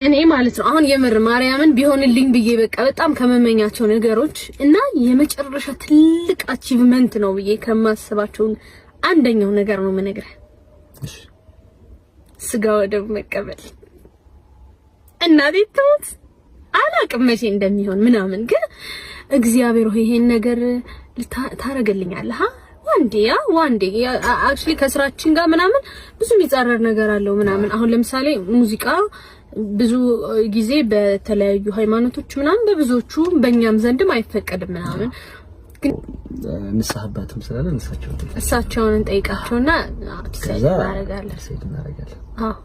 እኔ ማለት ነው አሁን የምር ማርያምን ቢሆንልኝ ብዬ በቃ በጣም ከመመኛቸው ነገሮች እና የመጨረሻ ትልቅ አቺቭመንት ነው ብዬ ከማስባቸው አንደኛው ነገር ነው የምነግርህ። እሺ ስጋ ወደብ መቀበል እናቴ ትሙት አላቅም መቼ እንደሚሆን ምናምን፣ ግን እግዚአብሔር ሆይ ይሄን ነገር ታረጋግልኛለህ ዋንዴ አክቹሊ ከስራችን ጋር ምናምን ብዙ የሚጻረር ነገር አለው ምናምን። አሁን ለምሳሌ ሙዚቃ ብዙ ጊዜ በተለያዩ ሃይማኖቶች ምናምን በብዙዎቹ በእኛም ዘንድም አይፈቀድም ምናምን፣ ግን ንስሐባትም ስላለ እሳቸውን እንጠይቃቸውና እናረጋለን። አዎ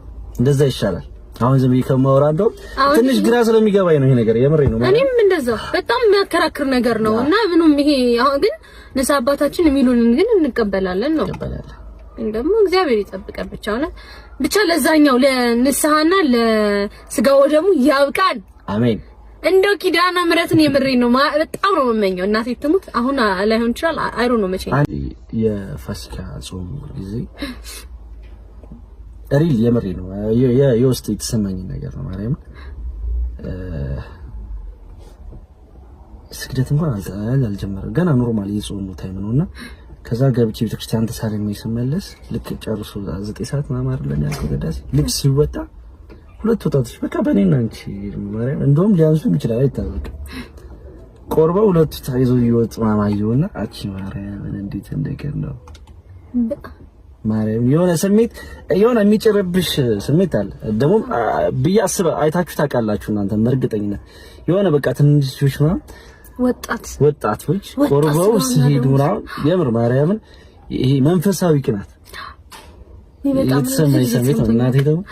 እንደዛ ይሻላል። አሁን ዝም ይከማወራ እንደው ትንሽ ግራ ስለሚገባኝ ነው ይሄ ነገር የምሬ ነው። እኔም እንደዛው በጣም የሚያከራክር ነገር ነው እና ምንም ይሄ አሁን ግን ንስሐ አባታችን የሚሉንን ግን እንቀበላለን ነው። ግን ደግሞ እግዚአብሔር ይጠብቀን ብቻ ለዛኛው ለንስሐና ለስጋው ደግሞ ያብቃን። አሜን። እንደው ኪዳነ ምሕረትን የምሬ ነው በጣም ነው የምመኘው። እናቴ ትሙት አሁን ላይሆን ይችላል አይሮ ነው መቼ የፋሲካ ጾም ጊዜ ሪል የምሬ ነው የውስጥ የተሰማኝ ነገር ነው። ማርያም ስግደት እንኳን አልጀመረም ገና ኖርማል የጾሙ ታይም ነውና ከዛ ገብቼ ቤተክርስቲያን ተሳልሜ ስመለስ ልክ ጨርሶ 9 ሰዓት ማማር ለኛልከው ገዳስ ልክ ሲወጣ ሁለት ወጣቶች በቃ በኔና አንቺ ማርያም እንደውም ሊያንሱ ይችላል አይታወቅም ቆርበው ሁለቱ ታይዘው ይወጡ ማማየውና አቺ ማርያም እንዴት እንደገር ነው ማርያም የሆነ ስሜት የሆነ የሚጨረብሽ ስሜት አለ። ደግሞ ቢያስብ አይታችሁ ታውቃላችሁ እናንተ እርግጠኝነት የሆነ በቃ ትንሽዎች ነው ወጣቶች ቆርበው ሲሄዱ ነው የምር ማርያምን ይሄ መንፈሳዊ ቅናት የተሰማኝ ስሜት ነው። እናቴ ደግሞ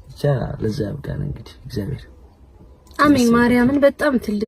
ብቻ ለዛ ያብቃን እንግዲህ እግዚአብሔር አሜን። ማርያምን በጣም ትልቅ